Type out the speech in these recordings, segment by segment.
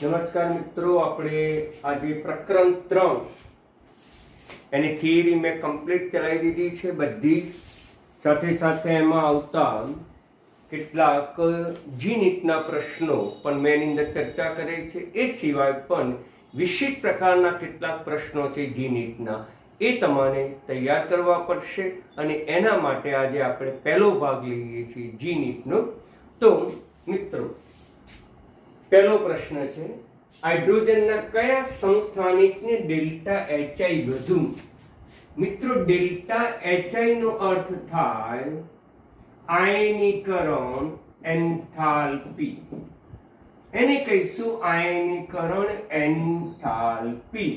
નમસ્કાર મિત્રો, આપણે આજે પ્રકરણ 3 એની થિયરી મેં કમ્પ્લીટ ચલાવી દીધી છે બધી. સાથે સાથે એમાં આવતા કેટલાક જીનીટના પ્રશ્નો પણ મેં એની અંદર ચર્ચા કરી છે. એ સિવાય પણ વિશિષ્ટ પ્રકારના કેટલાક પ્રશ્નો છે જીનીટના, એ તમારે તૈયાર કરવા પડશે. અને એના માટે આજે આપણે પહેલો ભાગ લઈએ છીએ જીનીટનો. તો મિત્રો, પહેલો પ્રશ્ન છે, હાઇડ્રોજનના કયા સમસ્થાનિકને ડેલ્ટા એચઆઈ વધુ? મિત્રો, ડેલ્ટા એચઆઈ નો અર્થ થાય આયનીકરણ એન્થાલ્પી. એને કહીશું આયનીકરણ એન્થાલ્પી.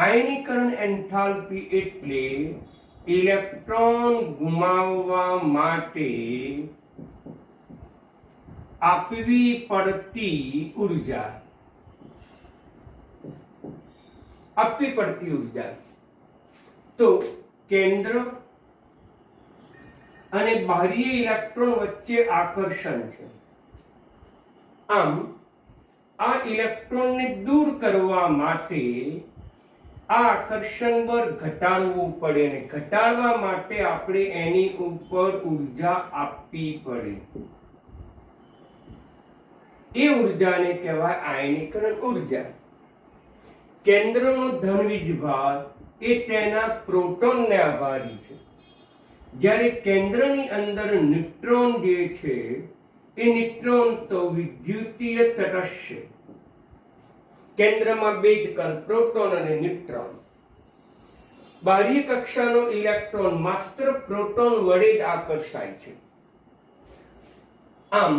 આયનીકરણ એન્થાલ્પી એટલે ઇલેક્ટ્રોન ગુમાવવા માટે આપવી પડતી ઉર્જા. આપવી પડતી ઉર્જા. તો કેન્દ્ર અને બાહ્ય ઇલેક્ટ્રોન વચ્ચે આકર્ષણ છે. આમ આ ઇલેક્ટ્રોનને દૂર કરવા માટે આ આકર્ષણ બળ ઘટાડવું પડે, અને ઘટાડવા માટે આપણે એની ઉપર ઉર્જા આપવી પડે. એ ઉર્જાને કહેવાય આયનીકરણ ઉર્જા. કેન્દ્રનો ધન વીજભાર એ તેના પ્રોટોનને આભારી છે. જ્યારે કેન્દ્રની અંદર ન્યુટ્રોન જે છે એ ન્યુટ્રોન તો વિદ્યુતીય તટસ્થ છે. કેન્દ્રમાં બે જ કણ, પ્રોટોન અને ન્યુટ્રોન. બાહ્ય કક્ષાનો ઇલેક્ટ્રોન માત્ર પ્રોટોન વડે જ આકર્ષાય છે. આમ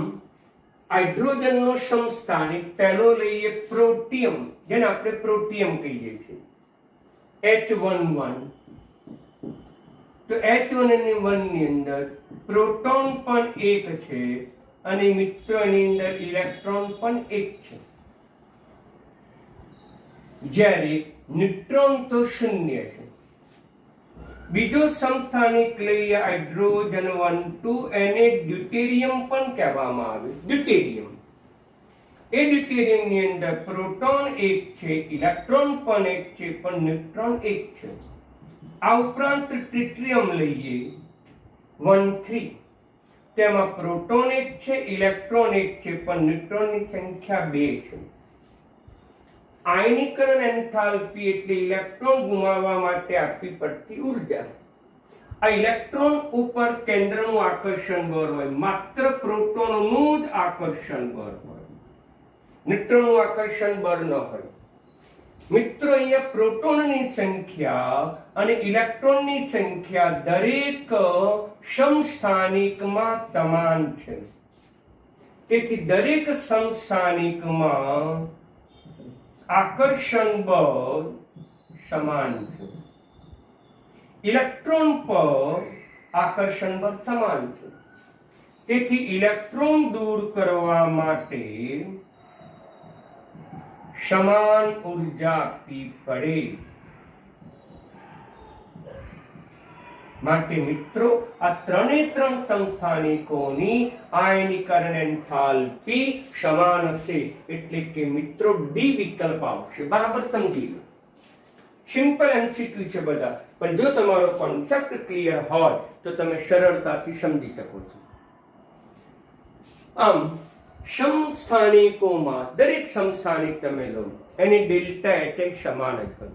હાઇડ્રોજનનો સમસ્થાનિક પહેલો લઈએ પ્રોટિયમ, જેને આપણે પ્રોટિયમ કહીએ છીએ, H11. તો H1N1 ની અંદર પ્રોટોન પણ એક છે અને મિત્રો એની અંદર ઇલેક્ટ્રોન પણ એક છે. જ્યારે ન્યુટ્રોન તો શૂન્ય છે. બીજો સમસ્થાનિક લઈએ હાઇડ્રોજન 12, એને ડ્યુટેરિયમ પણ કહેવામાં આવે. ડ્યુટેરિયમ, એ ડ્યુટેરિયમ ની અંદર પ્રોટોન એક છે, ઇલેક્ટ્રોન પણ એક છે, પણ ન્યુટ્રોન એક છે. આ ઉપરાંત ટ્રિટિયમ લઈએ 13, તેમાં પ્રોટોન એક છે, ઇલેક્ટ્રોન એક છે, પણ ન્યુટ્રોનની સંખ્યા 2 છે. આયનીકરણ એન્થાલ્પી એટલે ઇલેક્ટ્રોન ગુમાવવા માટે આપવી પડતી ઉર્જા. આ ઇલેક્ટ્રોન ઉપર કેન્દ્રનું આકર્ષણ બળ હોય, માત્ર પ્રોટોનનું જ આકર્ષણ બળ હોય, ન્યુટ્રોનનું આકર્ષણ બળ ન હોય. મિત્રો, અહીંયા પ્રોટોનની સંખ્યા અને ઇલેક્ટ્રોનની સંખ્યા દરેક સમસ્થાનિકમાં સમાન છે. તેથી દરેક સમસ્થાનિકમાં આકર્ષણ બળ સમાન છે. ઇલેક્ટ્રોન પર આકર્ષણ બળ સમાન છે. તેથી ઇલેક્ટ્રોન દૂર કરવા માટે સમાન ઉર્જા આપવી પડે. માટે મિત્રો, આ ત્રણે ત્રણ સમસ્થાનિકોની આયનીકરણ એન્થાલ્પી સમાન હશે. એટલે કે મિત્રો ડી વિકલ્પ આવશે. બરાબર સમજી લો. સિમ્પલ એમસીક્યુ છે બધા, પણ જો તમારો કોન્સેપ્ટ ક્લિયર હોય તો તમે સરળતાથી સમજી શકો છો. આમ સમસ્થાનિકોમાં દરેક સમસ્થાનિક તમે લો, એની ડેલ્ટા એચઆઈ સમાન જ હોય.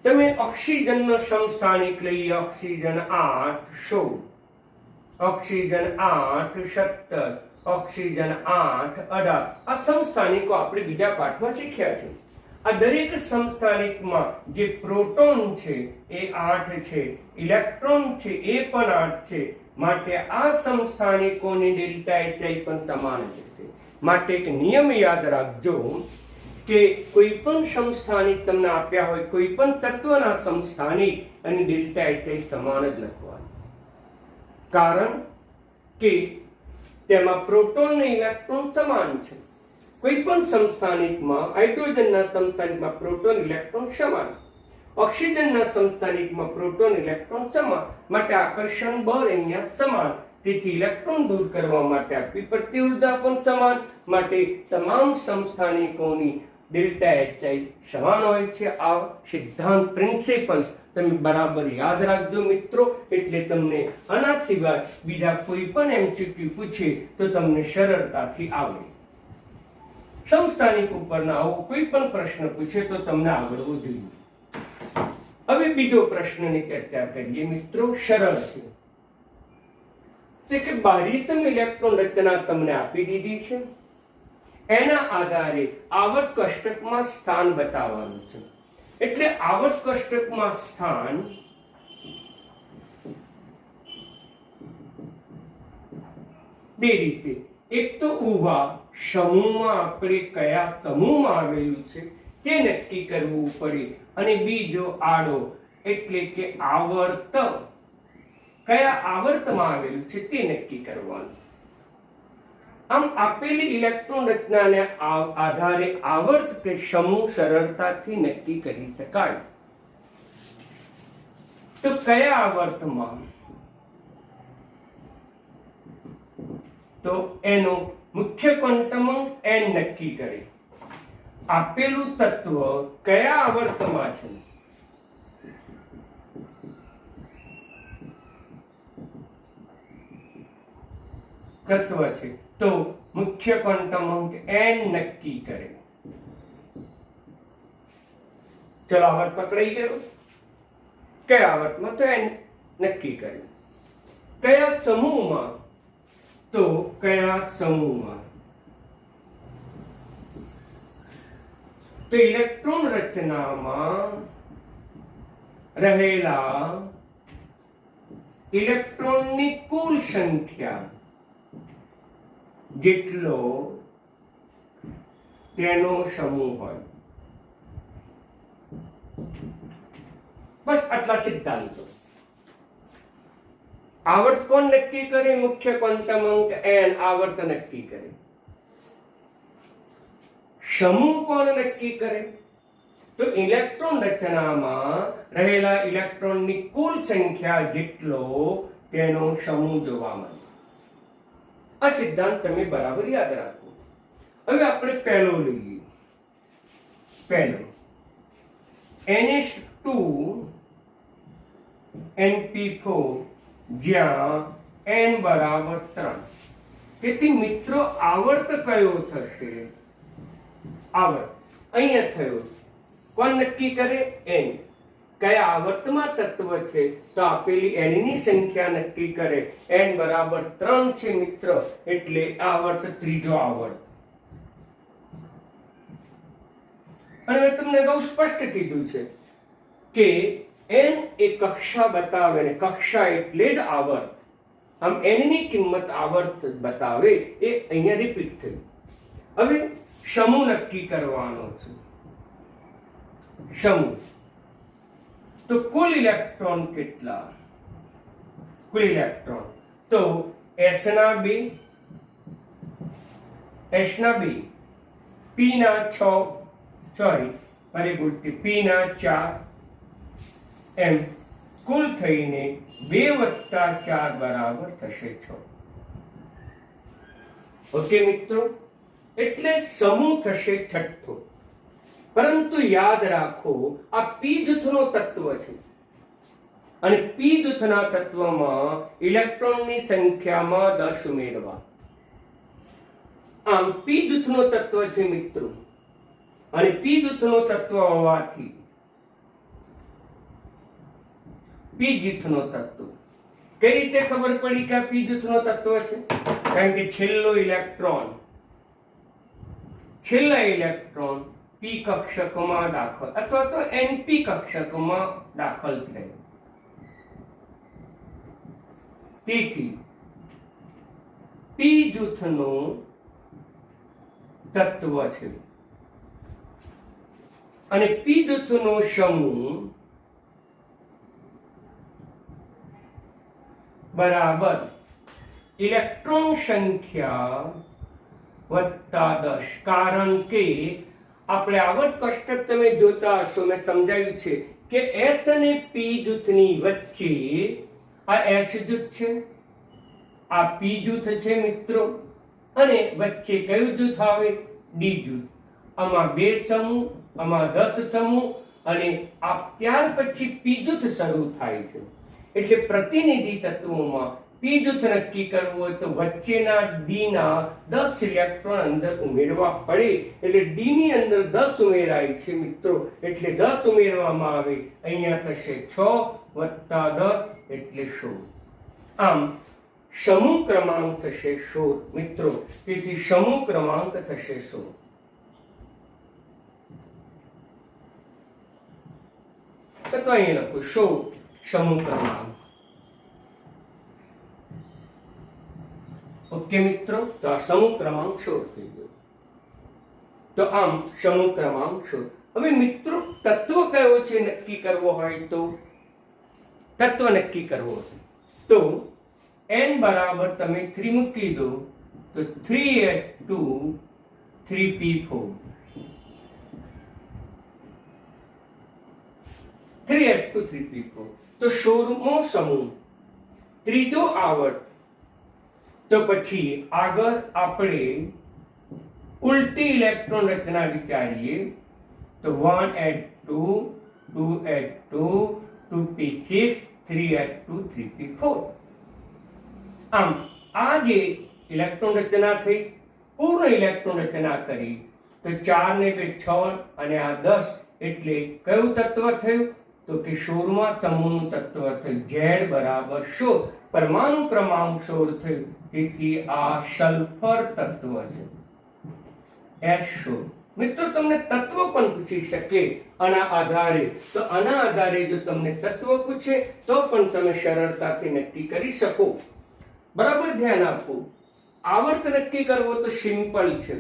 તમે ઓક્સિજનનો સમસ્થાનિક લઈએ, ઓક્સિજન 8 16, ઓક્સિજન 8 17, ઓક્સિજન 8 18. આ સમસ્થાનિકો આપણે બીજા પાઠમાં શીખ્યા છે. આ દરેક સમસ્થાનિકમાં જે પ્રોટોન છે એ 8 છે, ઇલેક્ટ્રોન છે એ પણ 8 છે. માટે આ સમસ્થાનિકોની ડેલ્ટા એચઆઈ પણ સમાન છે. માટે એક નિયમ યાદ રાખજો કે કોઈ પણ સમસ્થાનિક તમને આપ્યા હોય, કોઈ પણ તત્વના સમસ્થાનિક અને ડેલ્ટા એચઆઈ સમાન જ લખવાનું. કારણ કે તેમાં પ્રોટોન અને ઇલેક્ટ્રોન સમાન છે. કોઈ પણ સમસ્થાનિકમાં, હાઇડ્રોજનના સમસ્થાનિકમાં પ્રોટોન ઇલેક્ટ્રોન સમાન, ઓક્સિજનના સમસ્થાનિકમાં પ્રોટોન ઇલેક્ટ્રોન સમાન. માટે આકર્ષણ બળ અહીંયા સમાન. તેથી ઇલેક્ટ્રોન દૂર કરવા માટે આપવી પડતી ઉર્જા પણ સમાન, માટે તમામ સમસ્થાનિકોની ડેલ્ટા એચઆઈ સમાન હોય છે. આ સિદ્ધાંત પ્રિન્સિપલ્સ તમે બરાબર યાદ રાખજો મિત્રો, એટલે તમને આના સિવાય બીજા કોઈ પણ એમસીક્યુ પૂછે તો તમને સરળતાથી આવડે. સમસ્થાનિક ઉપરના આવો કોઈ પણ પ્રશ્ન પૂછે તો તમને આવડવો જોઈએ. હવે બીજો પ્રશ્નની ચર્ચા કરીએ મિત્રો, સરળ છે. તે કે બાહ્યતમ ઇલેક્ટ્રોન રચના તમને આપી દીધી છે, એના આધારે આવર્ત કોષ્ટકમાં સ્થાન બતાવવાનું છે. એટલે આવર્ત કોષ્ટકમાં સ્થાન બે રીતે, એક તો ઊભા સમૂહમાં આપણે કયા સમૂહમાં આવેલું છે તે નક્કી કરવું પડે, અને બીજો આડો એટલે કે આવર્ત કયા આવર્તમાં આવેલું છે તે નક્કી કરવાનું. આમ આપેલી ઇલેક્ટ્રોન રચનાને આધારે આવર્ત કે સમૂહ સરળતાથી નક્કી કરી શકાય. તો કયા આવર્તમાં? તો એનો મુખ્ય ક્વોન્ટમ અંક n નક્કી કરે. આપેલું તત્વ કયા આવર્તમાં છે? તત્વ છે તો મુખ્ય ક્વોન્ટમ અંક n નક્કી કરે. ચલો આવર્ત પકડાઈ ગયો. કયા આવર્તમાં? તો n નક્કી કરે. કયા સમૂહમાં? તો કયા સમૂહમાં? તો ઇલેક્ટ્રોન રચનામાં રહેલા ઇલેક્ટ્રોનની કુલ સંખ્યા જેટલો તેનો સમૂહ હોય. બસ આટલા સિદ્ધાંતો. આવર્ત કોણ નક્કી કરે? મુખ્ય ક્વોન્ટમ અંક n આવર્ત નક્કી કરે. સમૂહ કોણ નક્કી કરે? તો ઇલેક્ટ્રોન રચનામાં રહેલા ઇલેક્ટ્રોનની કુલ સંખ્યા જેટલો તેનો સમૂહ જોવા મળે. આ સિદ્ધાંત તમે બરાબર યાદ રાખો. હવે આપણે પહેલો લઈએ. પહેલો NH2 NP4 જ્યાં n બરાબર 3. તેથી મિત્રો આવર્ત કયો થશે? આવર્ત અહીંયા થયો. કોણ નક્કી કરે? n. કયા આવર્તમાં તત્વ છે? તો આપેલી n ની સંખ્યા નક્કી કરે. n બરાબર 3 છે મિત્ર, એટલે આવર્ત ત્રીજો આવર્ત. અને મેં તમને બહુ સ્પષ્ટ કીધું છે કે n એ કક્ષા બતાવે, ને કક્ષા એટલે જ આવર્ત. આમ n ની કિંમત આવર્ત બતાવે એ અહીંયા રિપીટ થયું. હવે સમૂહ નક્કી કરવાનો છે. સમૂહ તો કુલ ઇલેક્ટ્રોન કેટલા? કુલ ઇલેક્ટ્રોન તો s ના 2, p ના 6, મારી ભૂલથી p ના 4, એમ કુલ થઈને 2 + 4 બરાબર થશે 6. ઓકે મિત્રો, એટલે સમૂહ થશે છઠ્ઠો. પરંતુ યાદ રાખો આ p જૂથનો તત્વ છે, અને p જૂથના તત્વમાં ઇલેક્ટ્રોનની સંખ્યામાં 10 ઉમેરવા. આમ p જૂથનો તત્વ છે મિત્રો, અને p જૂથનો તત્વ હોવાથી p જૂથનો તત્વ કઈ રીતે ખબર પડી કે આ p જૂથનો તત્વ છે? કારણ કે છેલ્લા ઇલેક્ટ્રોન p કક્ષકમાં દાખલ અથવા તો np કક્ષકમાં દાખલ થાય. તેથી p જૂથનો તત્વ છે, અને p જૂથનો સમૂહ બરાબર ઇલેક્ટ્રોન સંખ્યા વત્તા 10. કારણ કે આપણે આવર્ત કોષ્ટક તમે જોતા હશો, મેં સમજાવ્યું છે કે S અને P જૂથની વચ્ચે આ S જૂથ છે, આ પી જૂથ છે મિત્રો, અને વચ્ચે કયું જૂથ આવે? ડી જૂથ. આમાં 2 સમૂહ, આમાં 10 સમૂહ, અને આ ત્યાર પછી પી જૂથ શરૂ થાય છે. એટલે પ્રતિનિધિ તત્વોમાં પી જૂથ નક્કી કરવું હોય તો વચ્ચેના ડી ના 10 ઇલેક્ટ્રોન અંદર ઉમેરવા પડે. એટલે ડી ની અંદર 10 ઉમેરાય છે મિત્રો, એટલે 10 ઉમેરવામાં આવે. અહીંયા થશે 6 + 10 એટલે 16. આમ સમૂહ ક્રમાંક થશે 16 મિત્રો. તેથી સમૂહ ક્રમાંક થશે 16. તો અહીં લખો 16 સમૂહ ક્રમાંક. ઓકે મિત્રો, તો આ સમૂહ ક્રમાંક 16 થઈ ગયો. તો આમ સમૂહ ક્રમાંક 16. હવે મિત્રો તત્વ કયો છે નક્કી કરવો હોય તો? તત્વ નક્કી કરવો છે તો n બરાબર તમે 3 મૂકી દો તો 3s2 3p4 3s2 3p4. તો 16મો સમૂહ, ત્રીજો આવર્ત. તો પછી આગળ આપણે ઉલટી ઇલેક્ટ્રોન રચના વિચારીએ તો 1s2 2s2 2p6 3s2 3p4. આમ આ જે ઇલેક્ટ્રોન રચના થઈ, પૂર્ણ ઇલેક્ટ્રોન રચના કરી તો 4 ને 2 6 અને આ 10 એટલે કયું તત્વ થયું? તો કે 16મા સમૂહનું તત્વ થયું. Z બરાબર 16, પરમાણુ ક્રમાંક 16 થયું. તેથી આ સલ્ફર તત્વ છે S16. મિત્રો તમને તત્વ પણ પૂછી શકે આના આધારે. તો આના આધારે જો તમને તત્વ પૂછે તો પણ તમે સરળતાથી નક્કી કરી શકો. બરાબર ધ્યાન આપો. આવર્ત નક્કી કરવો તો સિમ્પલ છે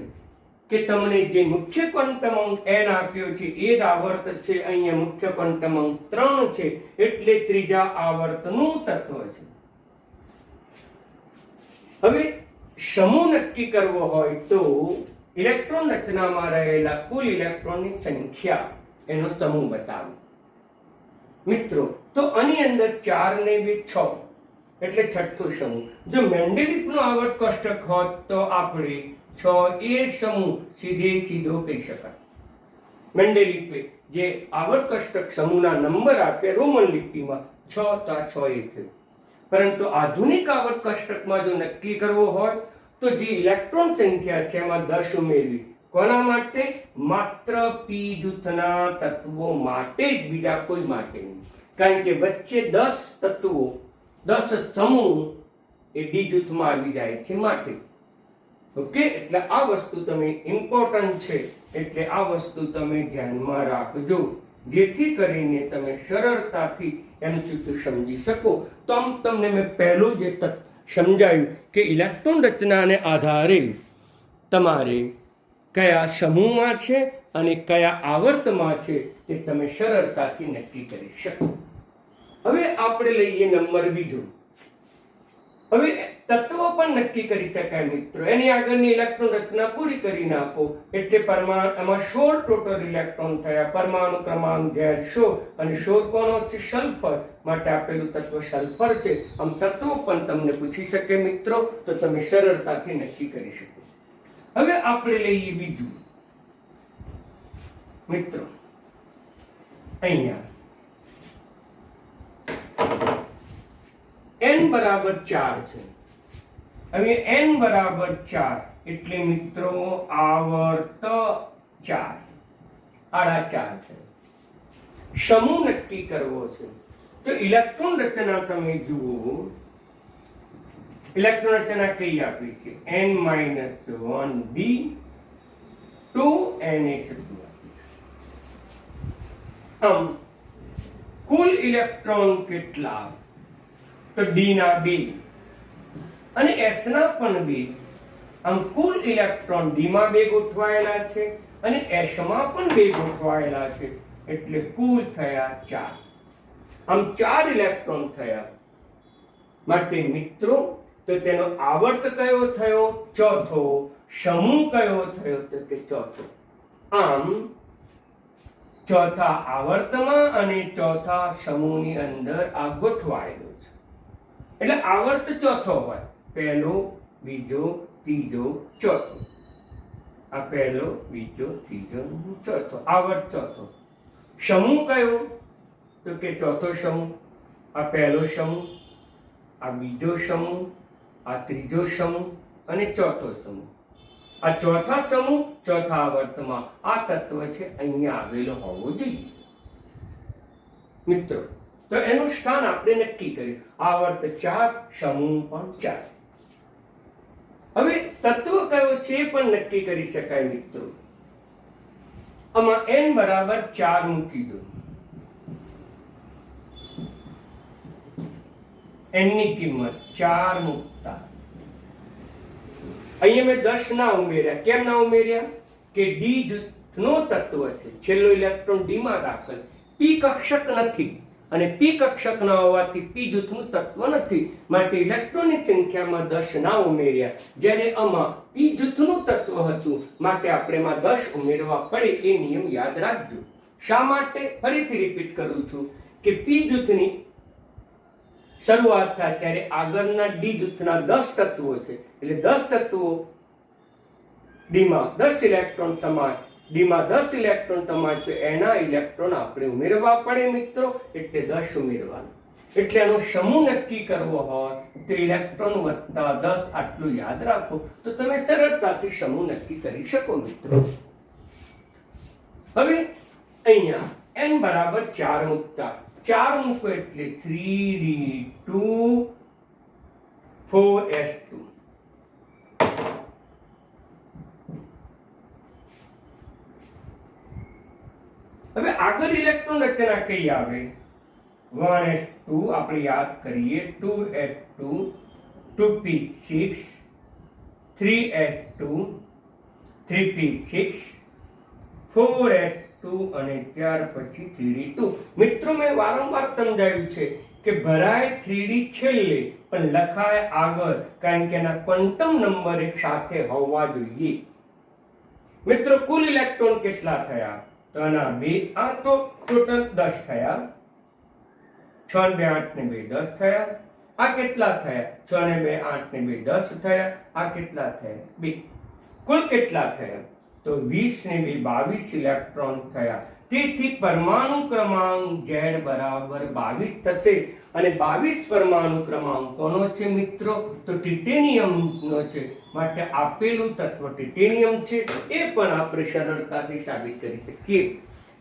કે તમને જે મુખ્ય ક્વોન્ટમ અંક n આપ્યો છે એ જ આવર્ત છે. અહીંયા મુખ્ય ક્વોન્ટમ અંક 3 છે એટલે ત્રીજા આવર્તનું તત્વ છે. હવે સમૂહ નક્કી કરવો હોય તો ઇલેક્ટ્રોન રચનામાં રહેલા કુલ ઇલેક્ટ્રોનની સંખ્યા એનો સમૂહ બતાવો મિત્રો. તો આની અંદર 4 ને 2 6 એટલે છઠ્ઠો સમૂહ. જો મેન્ડેલિફનો આવર્ત કોષ્ટક હોત તો આપણે 6 એ સમૂહ સીધો કહી શકાય. મેન્ડેલિફે જે આવર્ત કોષ્ટક સમૂહના નંબર આપ્યા રોમન લિપિમાં 6 તો આ 6 એ થયું. પરંતુ આધુનિક આવર્ત કોષ્ટકમાં જો નક્કી કરવો હોય તો જે ઇલેક્ટ્રોન સંખ્યા છે એમાં 10 ઉમેરવી. કોના માટે? માત્ર પી જૂથના તત્વો માટે જ, બીજા કોઈ માટે નહીં. કારણ કે વચ્ચે 10 તત્વો 10 સમૂહ એ ડી જૂથમાં આવી જાય છે માટે. ઓકે, એટલે આ વસ્તુ તમે ઇમ્પોર્ટન્ટ છે, એટલે આ વસ્તુ તમે ધ્યાનમાં રાખજો જેથી કરીને તમે સરળતાથી MCQ સમજી શકો. તો આમ તમને મેં પહેલું જે સમજાયું કે ઇલેક્ટ્રોન રચનાને આધારે તમારે કયા સમૂહમાં છે અને કયા આવર્તમાં છે તે તમે સરળતાથી નક્કી કરી શકો. હવે આપણે લઈએ નંબર બીજો. હવે તત્વ પણ નક્કી કરી શકાય મિત્રો. એની આગળની ઇલેક્ટ્રોન રચના પૂરી કરી નાખો એટલે એમાં 16 ટોટલ ઇલેક્ટ્રોન થયા. પરમાણુ ક્રમાંક Z16 અને 16 કોનો છે? સલ્ફર. માટે આપેલું તત્વ સલ્ફર છે. આમ તત્વો પણ તમને પૂછી શકે મિત્રો, તો તમે સરળતાથી નક્કી કરી શકો. હવે આપણે લઈએ બીજું મિત્રો. અહીંયા n બરાબર 4 છે. હવે n બરાબર 4 એટલે મિત્રો આવર્ત 4 આડા 4 છે. સમૂહ નક્કી કરવો છે તો ઇલેક્ટ્રોન રચના તમે જુઓ. ઇલેક્ટ્રોન રચના કઈ આપી છે? n-1d 2na. આમ કુલ ઇલેક્ટ્રોન કેટલા? તો ડી ના 2 અને એસ ના પણ 2. આમ કુલ ઇલેક્ટ્રોન ડી માં 2 ગોઠવાયેલા છે અને એસ માં પણ 2 ગોઠવાયેલા છે એટલે કુલ થયા 4. આમ 4 ઇલેક્ટ્રોન થયા. માટે મિત્રો તો તેનો આવર્ત કયો થયો? ચોથો. સમૂહ કયો થયો? તો કે ચોથો. આમ ચોથા આવર્તમાં અને ચોથા સમૂહની અંદર આ ગોઠવાયેલો છે. એટલે આવર્ત ચોથો હોય પહેલો, બીજો, ત્રીજો, ચોથો. આ પહેલો, બીજો, ત્રીજો, ચોથો, આવર્ત ચોથો. સમૂહ કયો? તો કે ચોથો સમૂહ. આ પહેલો સમૂહ, આ બીજો સમૂહ, આ ત્રીજો સમૂહ અને ચોથો સમૂહ. આ ચોથા સમૂહ ચોથા આવર્તમાં આ તત્વ છે અહીંયા આવેલો હોવો જોઈએ મિત્રો. તો એનું સ્થાન આપણે નક્કી કર્યું. આવર્ત 4, સમૂહ પણ 4. હવે તત્વ કયો છે એ પણ નક્કી કરી શકાય મિત્રો. આમાં n બરાબર 4 મૂકી દો. n ની કિંમત 4 મૂકતા અહીંયા મેં 10 ના ઉમેર્યા. કેમ ના ઉમેર્યા? કે ડી જૂથનો તત્વ છે, છેલ્લો ઇલેક્ટ્રોન ડી માં દાખલ. પી કક્ષક નથી અને પી કક્ષક ન હોવાથી પી જૂથનું તત્વ નથી, માટે ઇલેક્ટ્રોનની સંખ્યામાં 10 ના ઉમેર્યા. જ્યારે આમાં પી જૂથનું તત્વ હતું માટે આપણે એમાં 10 ઉમેરવા પડે. એ નિયમ યાદ રાખજો. શા માટે? ફરીથી રિપીટ કરું છું કે પી જૂથની શરૂઆત થાય ત્યારે આગળના ડી જૂથના 10 તત્વો છે, એટલે 10 તત્વો ડીમાં 10 ઇલેક્ટ્રોન સમાય, ડીમાં 10 ઇલેક્ટ્રોન સમાય તો એના ઇલેક્ટ્રોન આપણે ઉમેરવા પડે મિત્રો, એટલે 10 ઉમેરવાનું. એટલે આનો સમૂહ નક્કી કરવો હોય તો ઇલેક્ટ્રોન વત્તા 10 આટલું યાદ રાખો તો તમે સરળતાથી સમૂહ નક્કી કરી શકો મિત્રો. હવે અહીંયા n બરાબર 4 મૂકતા 4 મૂકો એટલે 3d2 4s2. હવે આગળ ઇલેક્ટ્રોન રચના કઈ આવે? 1s2 આપણે યાદ કરીએ, 2s2 2p6 3s2 3p6 4s2 અને ત્યાર પછી 3d2. મિત્રો મેં વારંવાર સમજાવ્યું છે કે ભરાય 3d છેલ્લે પણ લખાય આગળ, કારણ કે એના ક્વોન્ટમ નંબર એક સાથે હોવા જોઈએ. મિત્રો કુલ ઇલેક્ટ્રોન કેટલા થયા? તો આના 2, આ તો ટોટલ 10 થયા. 6 ને 2 8 ને 2 10 થયા. આ કેટલા થયા? 6 ને 2 8 ને 2 10 થયા. આ કેટલા થયા? 2. કુલ કેટલા થયા? તો 20 ને 2 22 ઇલેક્ટ્રોન થયા. તેથી પરમાણુ ક્રમાંક Z બરાબર 22 થશે. અને 22 પરમાણુ ક્રમાંક કોનો છે મિત્રો? તો ટિટેનિયમનો છે. માટે આપેલું તત્વ ટિટેનિયમ છે. એ પણ આપણે સરળતાથી સાબિત કરી શકીએ.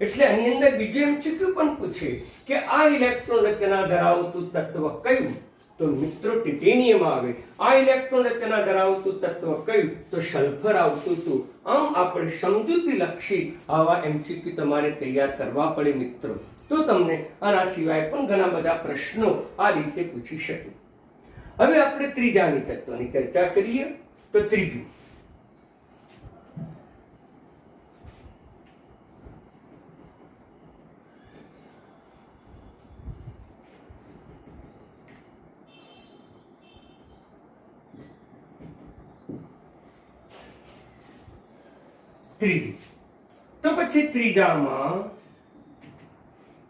એટલે આની અંદર બીજું MCQ પણ પૂછે કે આ ઇલેક્ટ્રોન રચના ધરાવતું તત્વ કયું? તો મિત્રો ટિટેનિયમ આવે. આ ઇલેક્ટ્રોન રચના ધરાવતું તત્વ કયું? તો સલ્ફર આવતું હતું. આમ આપણે સમજૂતી લક્ષી આવા MCQ તમારે તૈયાર કરવા પડે મિત્રો. તો તમને આના સિવાય પણ ઘણા બધા પ્રશ્નો આ રીતે પૂછી શકે. હવે આપણે ત્રીજાની તત્વની ચર્ચા કરીએ. તો ત્રીજું તો પછી ત્રીજામાં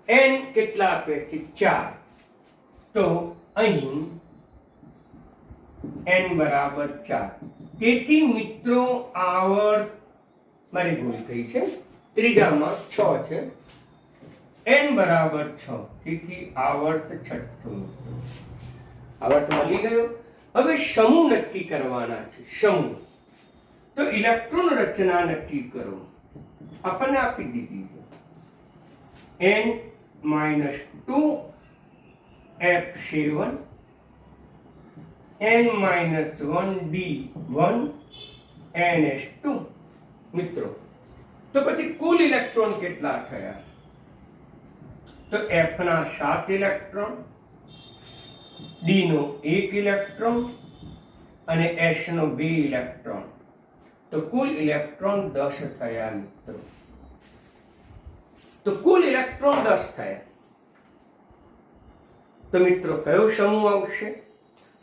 n કેટલા આપે છે? 4. તો અહીં n બરાબર 4. તેથી મિત્રો આવર્ત મારી ભૂલ થઈ છે, ત્રીજામાં 6 છે. n બરાબર 6. તેથી આવર્ત છઠ્ઠું. આવર્ત મળી ગયો. હવે સમૂહ નક્કી કરવાના છે. સમૂહ તો ઇલેક્ટ્રોન રચના નક્કી કરો. આપણને આપી દીધી છે n-2 f7 n-1 d1 ns2. મિત્રો તો પછી કુલ ઇલેક્ટ્રોન કેટલા થયા? તો f ના 7 ઇલેક્ટ્રોન, d નો 1 ઇલેક્ટ્રોન અને s નો 2 ઇલેક્ટ્રોન. તો કુલ ઇલેક્ટ્રોન 10 થયા મિત્રો. તો કુલ ઇલેક્ટ્રોન 10 થયા. તો મિત્રો કયો સમૂહ આવશે?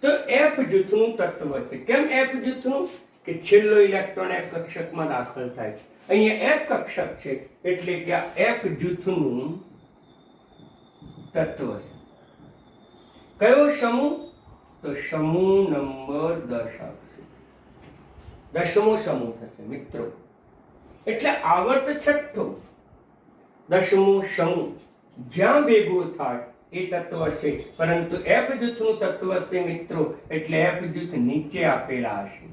તો F જૂથનું તત્વ છે. કેમ F જૂથનું? કે છેલ્લો ઇલેક્ટ્રોન F કક્ષકમાં દાખલ થાય. અહીંયા F કક્ષક છે એટલે કે આ F જૂથનું તત્વ છે. કયો સમૂહ? તો સમૂહ નંબર 10 આવશે. 10મો સમૂહ થશે મિત્રો. એટલે આવર્ત છઠ્ઠો 10મો સમૂહ જ્યાં ભેગો થાય એ તત્વ છે, પરંતુ એફ જૂથનું તત્વ છે મિત્રો, એટલે એફ જૂથ નીચે આપેલા હશે.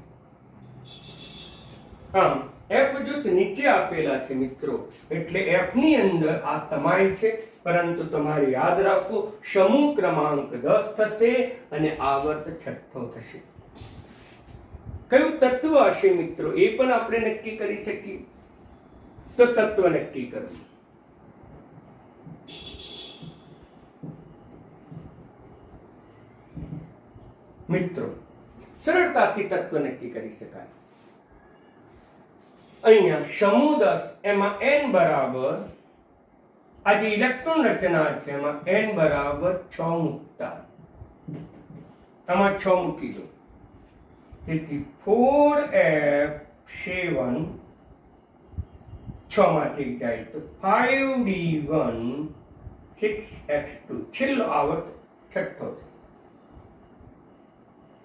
આમ એફ જૂથ નીચે આપેલા છે મિત્રો, એટલે એફ ની અંદર આ સમાય છે, પરંતુ તમારે યાદ રાખો સમૂહ ક્રમાંક 10 થશે અને આવર્ત છઠ્ઠો થશે. કયું તત્વ હશે મિત્રો એ પણ આપણે નક્કી કરી શકીએ. તો તત્વ નક્કી કરવું. મિત્રો સરળતાથી તત્વ નક્કી કરી શકાય. અહીંયા સમૂહ 10 એમાં n બરાબર આ જે ઇલેક્ટ્રોન રચના છે એમાં n બરાબર 6 મૂકતા આમાં 6 મૂકી દો. તેથી 4f7 6 માંથી જાય તો 5d1 6x2 છેલ્લો આવર્ત છઠ્ઠો છે.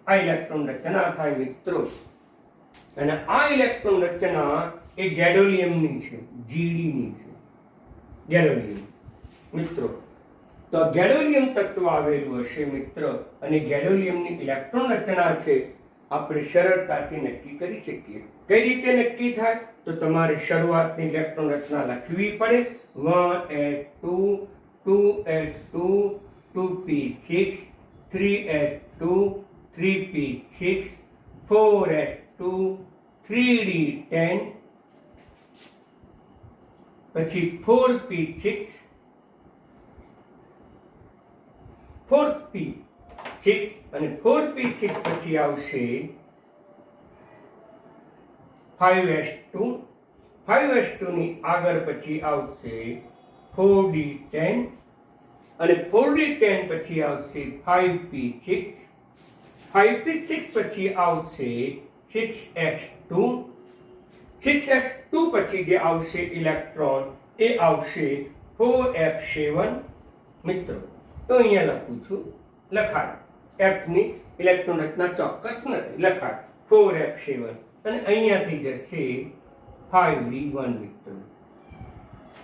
આ ઇલેક્ટ્રોન રચના થાય મિત્રો, અને આ ઇલેક્ટ્રોન રચના એ ગેડોલિયમની છે, જીડીની છે. ગેડોલિયમ મિત્રો, તો ગેડોલિયમ તત્વ આવેલું હશે મિત્રો, અને ગેડોલિયમની ઇલેક્ટ્રોન રચના છે આપણે સરળતાથી નક્કી કરી શકીએ. કઈ રીતે નક્કી થાય? તો તમારે શરૂઆતની ઇલેક્ટ્રોન રચના લખવી પડે. 1s2 2s2 2p6 3s2 3p6 4s2 3d10 પછી 4p6 4p6 અને 4p6 પછી આવશે 5s2 5s2 ની આગળ પછી આવશે 4d10 અને 4d10 પછી આવશે 5p6 5p6 પછી આવશે 6s2 6s2 પછી જે આવશે ઇલેક્ટ્રોન એ આવશે 4f7 મિત્રો. તો અહીંયા લખું છું, લખાય. f ની ઇલેક્ટ્રોન રચના ચોક્કસ નથી, લખાય 4f7 અને અહીંયાથી જશે 5d1 મિત્રો.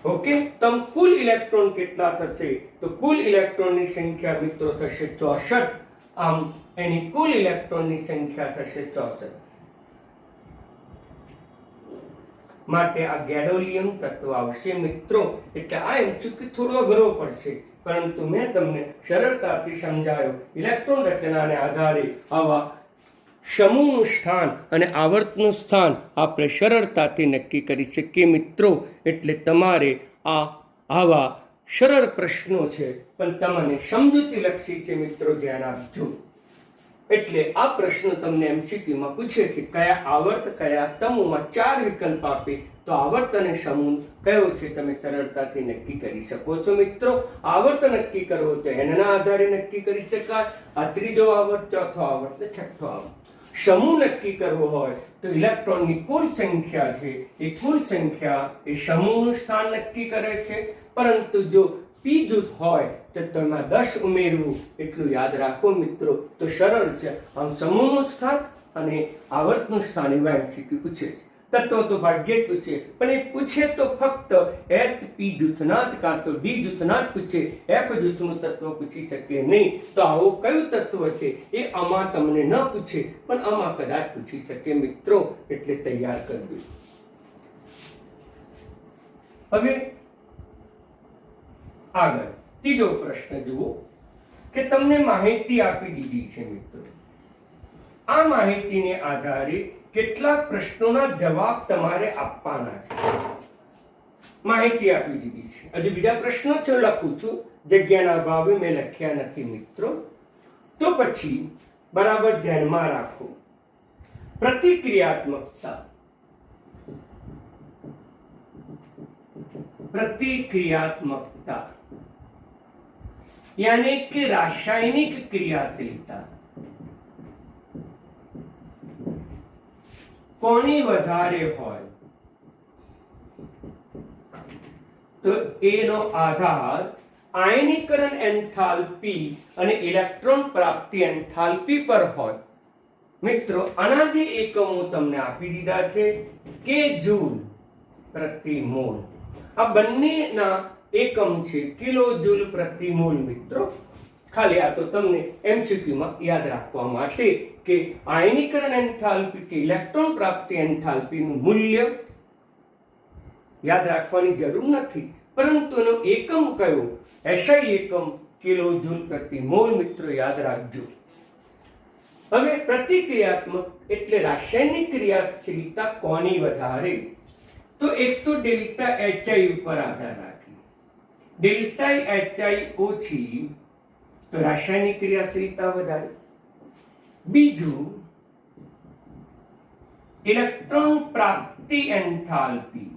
ઓકે, તો કુલ ઇલેક્ટ્રોન કેટલા થશે? તો કુલ ઇલેક્ટ્રોનની સંખ્યા મિત્રો થશે 64. આમ એની કુલ ઇલેક્ટ્રોનની સંખ્યા થશે 64. માટે આ ગેડોલિયમ તત્વ આવશે મિત્રો. એટલે આ એમસીક્યુ થોડો અઘરો પડશે, પરંતુ મેં તમને સરળતાથી સમજાયો. ઇલેક્ટ્રોન રચનાને આધારે આવા સમૂહનું સ્થાન અને આવર્તનું સ્થાન આપણે સરળતાથી નક્કી કરી શકીએ મિત્રો. એટલે તમારે આવા સરળ પ્રશ્નો છે, પણ તમને સમજૂતી લક્ષી છે મિત્રો, ધ્યાન આપજો. એટલે આ પ્રશ્ન તમને એમસીક્યુમાં પૂછે છે કયા આવર્ત કયા સમૂહમાં 4 વિકલ્પ આપે તો આવર્ત અને સમૂહ કયો છે તમે સરળતાથી નક્કી કરી શકો છો મિત્રો. આવર્ત નક્કી કરવો તો એના આધારે નક્કી કરી શકાય. આ ત્રીજો આવર્ત, ચોથો આવર્ત ને છઠ્ઠો આવર્ત. સમૂહ નક્કી કરવો હોય તો ઇલેક્ટ્રોનની કુલ સંખ્યા છે એ કુલ સંખ્યા એ સમૂહનું સ્થાન નક્કી કરે છે. પરંતુ જો p જૂથ હોય તો તેમાં 10 ઉમેરવું એટલું યાદ રાખો મિત્રો, તો સરળ છે. આમ સમૂહનું સ્થાન અને આવર્તનું સ્થાન એવા એમસીક્યુ પૂછે છે. તત્વ તો ભાગ્યે જ પૂછે, પણ એ પૂછે તો ફક્ત sp જૂથના જ કાં તો d જૂથના જ પૂછે, f જૂથનું તત્વ પૂછી શકે નહીં. તો આવો કયું તત્વ છે એ આમાં તમને ન પૂછે, પણ આમાં કદાચ પૂછી શકે મિત્રો. એટલે તૈયાર કરજો. હવે આગળ ત્રીજો પ્રશ્ન જુઓ કે તમને માહિતી આપી દીધી છે મિત્રો. આ માહિતીને આધારે કેટલાક પ્રશ્નોના જવાબ તમારે આપવાના છે. માહિતી આપી દીધી છે, હજી બીજા પ્રશ્નો છે લખું છું, જગ્યાના અભાવે મેં લખ્યા નથી મિત્રો. તો પછી બરાબર ધ્યાનમાં રાખો. પ્રતિક્રિયાત્મકતા, प्रतिक्रियात्मकता यानी कि रासायनिक क्रियाशीलता कोनी વધારે હોય તો એનો આધાર આયનીકરણ એન્થાલ્પી અને ઇલેક્ટ્રોન પ્રાપ્તિ એન્થાલ્પી પર હોય, મિત્રો આના જે એકમો તમને આપી દીધા છે કે જૂલ પ્રતિ મોલ, આ બંનેના એકમ છે કિલો જૂલ પ્રતિ મોલ. મિત્રો ખાલી આ તો તમને MCQ માં યાદ રાખવા માટે કે આયનીકરણ એન્થાલ્પી કે ઇલેક્ટ્રોન પ્રાપ્તિ એન્થાલ્પીનું મૂલ્ય યાદ રાખવાની જરૂર નથી, પરંતુ એનો એકમ કયો, SI એકમ કિલો જૂલ પ્રતિ મોલ. મિત્રો યાદ રાખજો. હવે પ્રતિક્રિયાત્મક એટલે રાસાયણિક ક્રિયાશીલતા કોની વધારે, તો એક તો ડેલ્ટા HI ઉપર આધાર રાખી, ડેલ્ટા HI ઓછી તો રાસાયણિક ક્રિયાશીલતા વધારે. બીજું ઇલેક્ટ્રોન પ્રાપ્તિ એન્થાલ્પી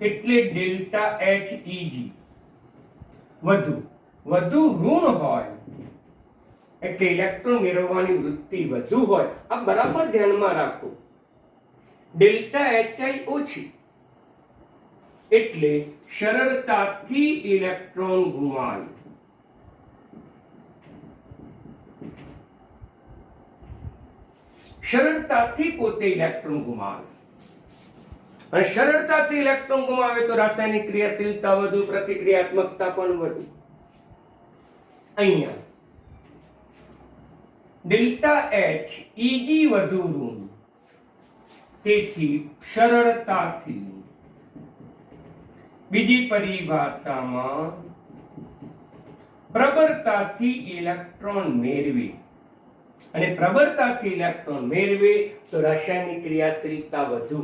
એટલે ડેલ્ટા HEG વધુ ઋણ હોય એટલે ઇલેક્ટ્રોન મેળવવાની વૃત્તિ વધુ હોય. આ બરાબર ધ્યાનમાં રાખો. ડેલ્ટા HI ઓછી એટલે સરળતાથી ઇલેક્ટ્રોન ગુમાવે. સરળતાથી પોતે ઇલેક્ટ્રોન ગુમાવે, અને સરળતાથી ઇલેક્ટ્રોન ગુમાવે તો રાસાયણિક ક્રિયાશીલતા વધુ, પ્રતિક્રિયાત્મકતા પણ વધુ. અહીંયા ડેલ્ટા H EG વધુ ઋણ, તેથી સરળતાથી, બીજી પરિભાષામાં પ્રબળતાથી ઇલેક્ટ્રોન મેળવે, અને પ્રબળતાથી ઇલેક્ટ્રોન મેળવે તો રાસાયણિક ક્રિયાશીલતા વધુ.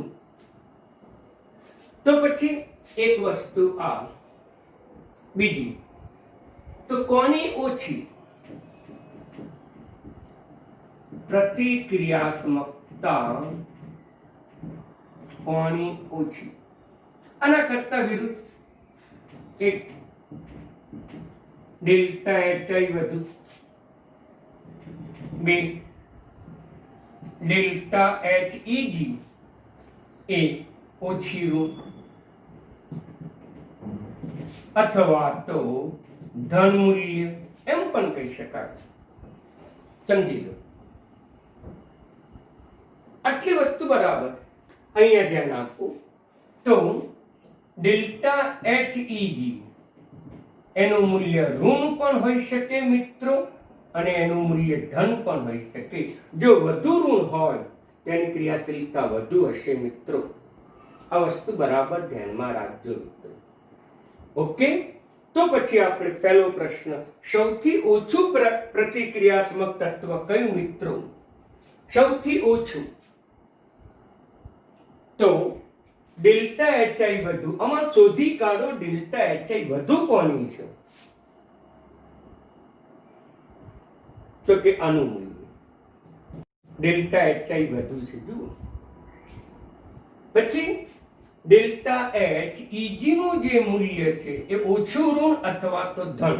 તો પછી એક વસ્તુ આ, બીજી તો કોની ઓછી, પ્રતિક્રિયાત્મકતા કોની ઓછી. આના કરતા વિરુદ્ધ એક ડેલ્ટા HI વધુ, બે ડેલ્ટા HEG એ ઓછી ઋણ, અથવા તો ધન મૂલ્ય એમ પણ કહી શકાય. સમજી લો. આટલી વસ્તુ બરાબર. અહીંયા ધ્યાન આપો તો ડેલ્ટા HEG એનું મૂલ્ય ઋણ પણ હોઈ શકે મિત્રો, અને એનું મૂલ્ય ધન પણ હોઈ શકે. જો વધુ ઋણ હોય તેની ક્રિયાશીલતા વધુ હશે મિત્રો. આ વસ્તુ બરાબર ધ્યાનમાં રાખજો મિત્રો. ઓકે. તો પછી આપણે પહેલો પ્રશ્ન, સૌથી ઓછું પ્રતિક્રિયાત્મક તત્વ કયું મિત્રો? સૌથી ઓછું તો ડેલ્ટા HI વધુ. આમાં શોધી કાઢો ડેલ્ટા HI વધુ કોની છે, તો કે આનું મૂલ્ય ડેલ્ટા HI વધુ છે. જુઓ પછી ડેલ્ટા HEG નું જે મૂલ્ય છે એ ઓછું ઋણ અથવા તો ધન,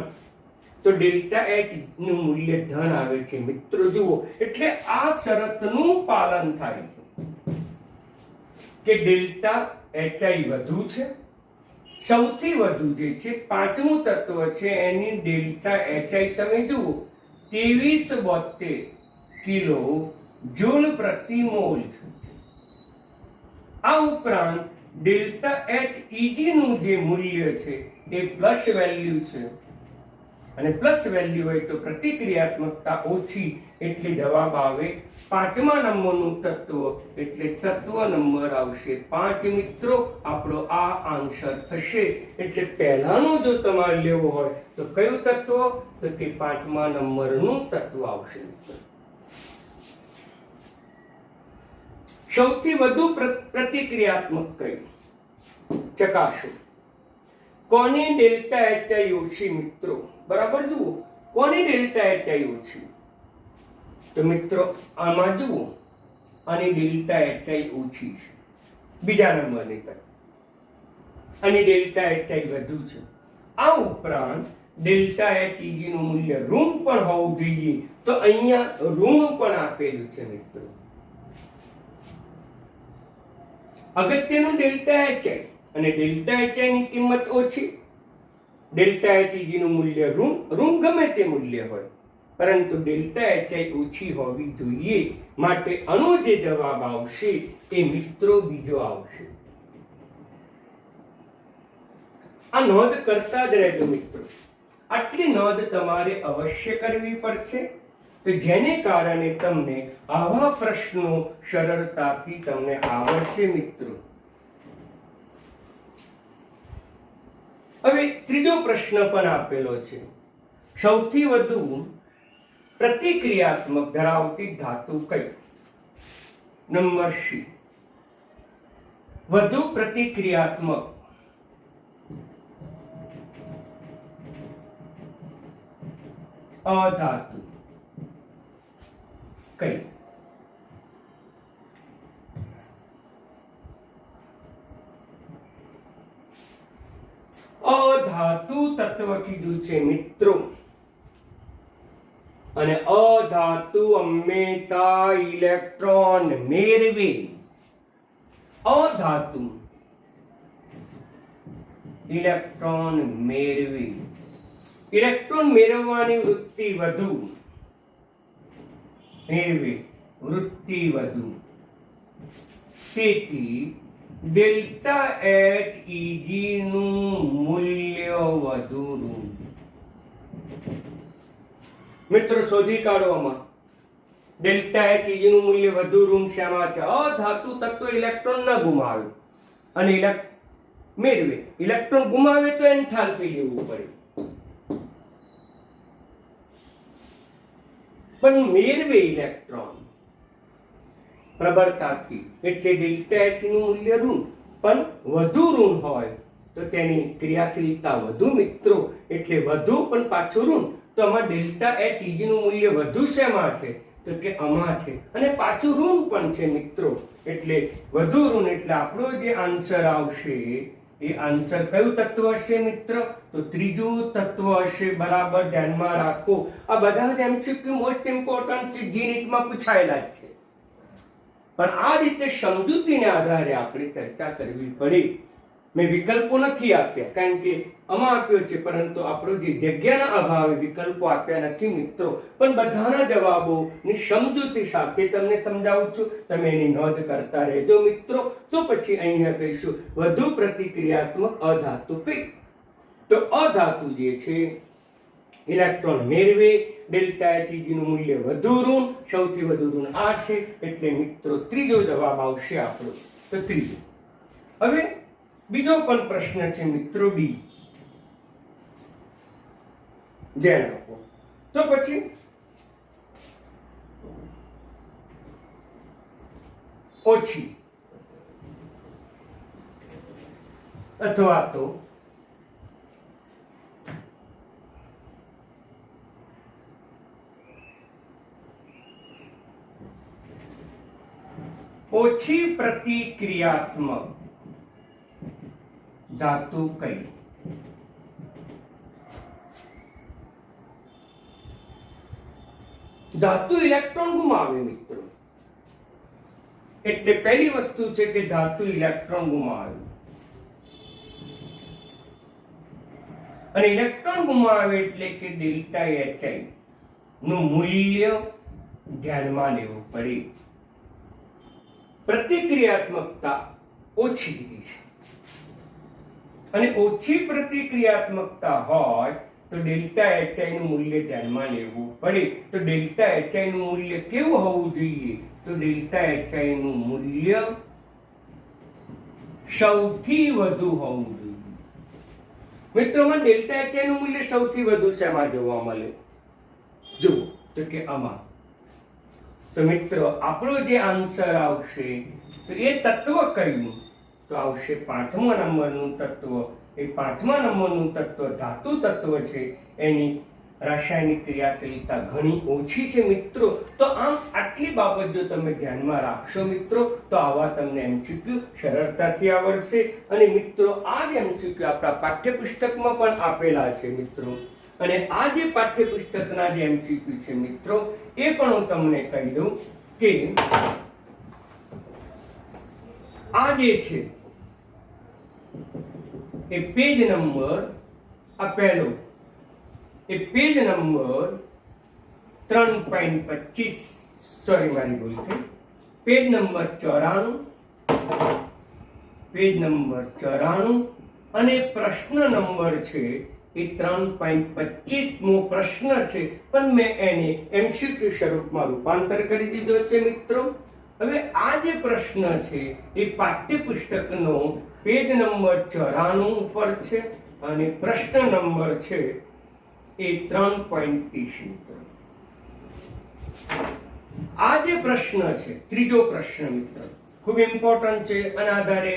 તો ડેલ્ટા H નું મૂલ્ય ધન આવે છે મિત્રો. જુઓ એટલે આ શરતનું પાલન થાય છે કે ડેલ્ટા HI વધુ છે. સૌથી વધુ જે છે પાંચમું તત્વ છે એની ડેલ્ટા HI તમે જુઓ 2372 કિલો જૂલ પ્રતિ મોલ છે. આ ઉપરાંત ડેલ્ટા HEG નું જે મૂલ્ય છે એ પ્લસ વેલ્યુ છે, અને પ્લસ વેલ્યુ હોય તો પ્રતિક્રિયાત્મકતા ઓછી, એટલે જવાબ આવે પાંચમા નંબરનું તત્વ, એટલે તત્વ નંબર આવશે 5 મિત્રો. આપણો આ આન્સર થશે. એટલે પહેલાનો જો તમારે લેવો હોય તો કયું તત્વ, તો કે પાંચમા નંબરનું તત્વ આવશે. સૌથી વધુ પ્રતિક્રિયાત્મક કયું ચકાસો. કોની ડેલ્ટા HI ઓછી મિત્રો? બરાબર જુઓ, કોની ડેલ્ટા HI ઓછી? તો મિત્રો આમાં જુઓ, આની ડેલ્ટા HI ઓછી છે બીજા નંબરની તરફ, આની ડેલ્ટા HI વધુ છે. આ ઉપરાંત ડેલ્ટા HEG નું મૂલ્ય ઋણ પણ હોવું જોઈએ, તો અહીંયા ઋણ પણ આપેલું છે મિત્રો. અગત્યનું ડેલ્ટા HI અને ડેલ્ટા એચઆઈ ની કિંમત ઓછી. ડેલ્ટા એચઈજી નું મૂલ્ય ઋણ ગમે તે મૂલ્ય હોય, પરંતુ ડેલ્ટા એચઆઈ ઓછી હોવી જોઈએ. માટે આનો જે જવાબ આવશે એ મિત્રો બીજો આવશે. આ નોંધ કરતા જ રહેજો મિત્રો. આટલી નોંધ તમારે અવશ્ય કરવી પડશે, તો જેને કારણે તમને આવા પ્રશ્નો સરળતાથી તમને આવડશે મિત્રો. હવે ત્રીજો પ્રશ્ન પણ આપેલો છે. સૌથી વધુ પ્રતિક્રિયાત્મક ધરાવતી ધાતુ કઈ? નંબર સી વધુ પ્રતિક્રિયાત્મક અધાતુ કઈ? અધાતુ તત્વ કીધું છે મિત્રો, અને અધાતુ હંમેશા ઇલેક્ટ્રોન મેળવે. અધાતુ ઇલેક્ટ્રોન મેળવે. ઇલેક્ટ્રોન મેળવવાની વૃત્તિ વધુ મેળવે, વૃત્તિ વધુ. તેથી ડેલ્ટા એચઈજી નું મૂલ્ય વધુ. મિત્રો શોધી કાઢો આમાં ડેલ્ટા એચઈજી નું મૂલ્ય વધુ ઋણ શામાં છે? અધાતુ તત્વ ઇલેક્ટ્રોન ન ગુમાવે અને મેળવે. ઇલેક્ટ્રોન ગુમાવે તો એન્થાલ્પી લેવું પડે, પણ મેળવે ઇલેક્ટ્રોન પ્રબળતાથી, એટલે ડેલ્ટા એચ નું મૂલ્ય ઋણ. પણ વધુ ઋણ હોય તો તેની ક્રિયાશીલતા વધુ મિત્રો, એટલે વધુ પણ પાછું ઋણ. તો આમાં ડેલ્ટા એચઈજી નું મૂલ્ય વધુ શેમાં છે? તો કે આમાં છે, અને પાછું ઋણ પણ છે મિત્રો, એટલે વધુ ઋણ. એટલે આપણો જે આન્સર આવશે એ આન્સર કયું તત્વ હશે મિત્રો? તો ત્રીજું તત્વ હશે. બરાબર ધ્યાનમાં રાખો. આ બધા જ એમસીક્યુ મોસ્ટ ઇમ્પોર્ટન્ટ છે, જીનીટમાં પૂછાયેલા જ છે, પણ આ રીતે સમજૂતીને આધારે આપણે ચર્ચા કરવી પડે. મેં વિકલ્પો નથી આપ્યા, કારણ કે આમાં આપ્યો છે, પરંતુ આપણો જે જગ્યાના અભાવે વિકલ્પો આપ્યા નથી મિત્રો. પણ બધાના જવાબોની સમજૂતી સાથે તમને સમજાવું છું, તમે એની નોંધ કરતા રહેજો મિત્રો. તો પછી અહીંયા કહીશું વધુ પ્રતિક્રિયાત્મક અધાતુ કઈ? તો અધાતુ જે છે ઇલેક્ટ્રોન મેળવે, ડેલ્ટા એચઈજી નું મૂલ્ય વધુ ઋણ, સૌથી વધુ ઋણ આ છે, એટલે મિત્રો ત્રીજો જવાબ આવશે આપણો. તો ત્રીજો. હવે બીજો પણ પ્રશ્ન છે મિત્રો બી, ધ્યાન આપો. તો પછી ઓછી અથવા તો ઓછી પ્રતિક્રિયાત્મક ધાતુ કઈ? ધાતુ ઇલેક્ટ્રોન ગુમાવે મિત્રો, એટલે પહેલી વસ્તુ છે કે ધાતુ ઇલેક્ટ્રોન ગુમાવે. અને ઇલેક્ટ્રોન ગુમાવે એટલે કે ડેલ્ટા એચઆઈ નું મૂલ્ય ધ્યાનમાં લેવું પડે. પ્રતિક્રિયાત્મકતા ઓછી લીધી છે, અને ઓછી પ્રતિક્રિયાત્મકતા હોય તો ડેલ્ટા એચઆઈ નું મૂલ્ય ધ્યાનમાં લેવું પડે. તો ડેલ્ટા એચઆઈ નું મૂલ્ય કેવું હોવું જોઈએ? તો ડેલ્ટા એચઆઈ નું મૂલ્ય સૌથી વધુ હોવું જોઈએ. મિત્રોમાં ડેલ્ટા એચઆઈ નું મૂલ્ય સૌથી વધુ શેમાં જોવા મળે? જુઓ તો કે આમાં. તો મિત્રો આપણો જે આન્સર આવશે તો એ તત્વ કયું? તો આવશે 5મા નંબરનું તત્વ. એ 5મા નંબરનું તત્વ ધાતુ તત્વ છે, એની રાસાયણિક ક્રિયાશીલતા ઘણી ઓછી છે મિત્રો. તો આમ આટલી બાબત જો તમે ધ્યાનમાં રાખશો મિત્રો, તો આવા તમને એમસીક્યુ સરળતાથી આવડશે. અને મિત્રો આ જ એમસીક્યુ આપણા પાઠ્યપુસ્તકમાં પણ આપેલા છે મિત્રો. અને આ જે પાઠ્યપુસ્તકના જે એમસીક્યુ છે મિત્રો, એ પણ હું તમને કહી દઉં કે આ જે છે એ પેજ નંબર આ પહેલો, એ પેજ નંબર 3.25, સોરી મારી ભૂલ થઈ, પેજ નંબર 94, પેજ નંબર 94 અને પ્રશ્ન નંબર છે એ 3.25મો પ્રશ્ન છે, પણ મેં એને એમસીક્યુ સ્વરૂપમાં રૂપાંતર કરી દીધો છે મિત્રો. હવે આ જે પ્રશ્ન છે એ પાઠ્યપુસ્તકનો પેજ નંબર 94 ઉપર છે અને પ્રશ્ન નંબર છે એ 3.30 મિત્રો. આ જે પ્રશ્ન છે, ત્રીજો પ્રશ્ન મિત્રો, ખૂબ ઇમ્પોર્ટન્ટ છે. આના આધારે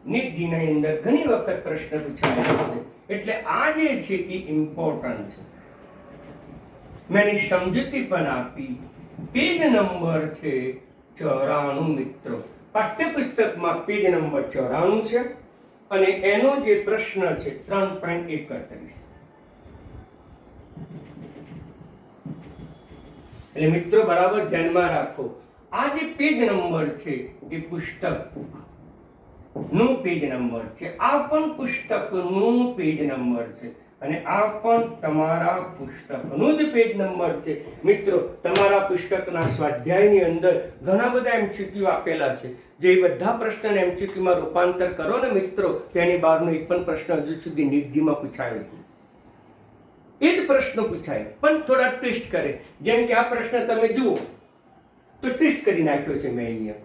નીટજીની અંદર ઘણી વખત પ્રશ્ન પૂછાયેલો છે, એટલે આ જે છે એ ઇમ્પોર્ટન્ટ છે. મેં એની સમજૂતી પણ આપી. પેજ નંબર છે 94 મિત્રો. પાઠ્યપુસ્તકમાં પેજ નંબર 94 છે અને એનો જે પ્રશ્ન છે 3.31. એટલે મિત્રો બરાબર ધ્યાનમાં રાખો, આ જે પેજ નંબર છે એ પુસ્તક નું પેજ નંબર છે, આ પણ પુસ્તકનું પેજ નંબર છે અને આ પણ તમારા પુસ્તકનું જ પેજ નંબર છે. મિત્રો તમારા પુસ્તકના સ્વાધ્યાયની અંદર ઘણા બધા એમસીક્યુ આપેલા છે, જે બધા પ્રશ્નને એમસીક્યુમાં રૂપાંતર કરો ને મિત્રો, તેની બહારનો એક પણ પ્રશ્ન હજુ સુધી નીટજીમાં પૂછાયો નથી. એ જ પ્રશ્ન પૂછાય પણ થોડા ટ્વિસ્ટ કરે. જેમ કે આ પ્રશ્ન તમે જુઓ તો ટ્વિસ્ટ કરી નાખ્યો છે મેં અહીંયા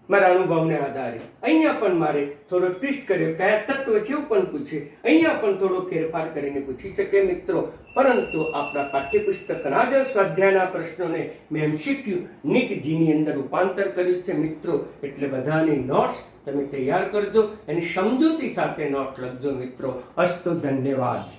મારા અનુભવને આધારે. અહીંયા પણ મારે થોડો ટ્વિસ્ટ કર્યો, કયા તત્વ છે એવું પણ પૂછે, અહીંયા પણ થોડો ફેરફાર કરીને પૂછી શકે મિત્રો. પરંતુ આપણા પાઠ્યપુસ્તકના જ સ્વાધ્યાયના પ્રશ્નોને મેં એમસીક્યુ નીટજીની અંદર રૂપાંતર કર્યું છે મિત્રો. એટલે બધાની નોટ્સ તમે તૈયાર કરજો, એની સમજૂતી સાથે નોટ લખજો મિત્રો. અસ્તુ, ધન્યવાદ.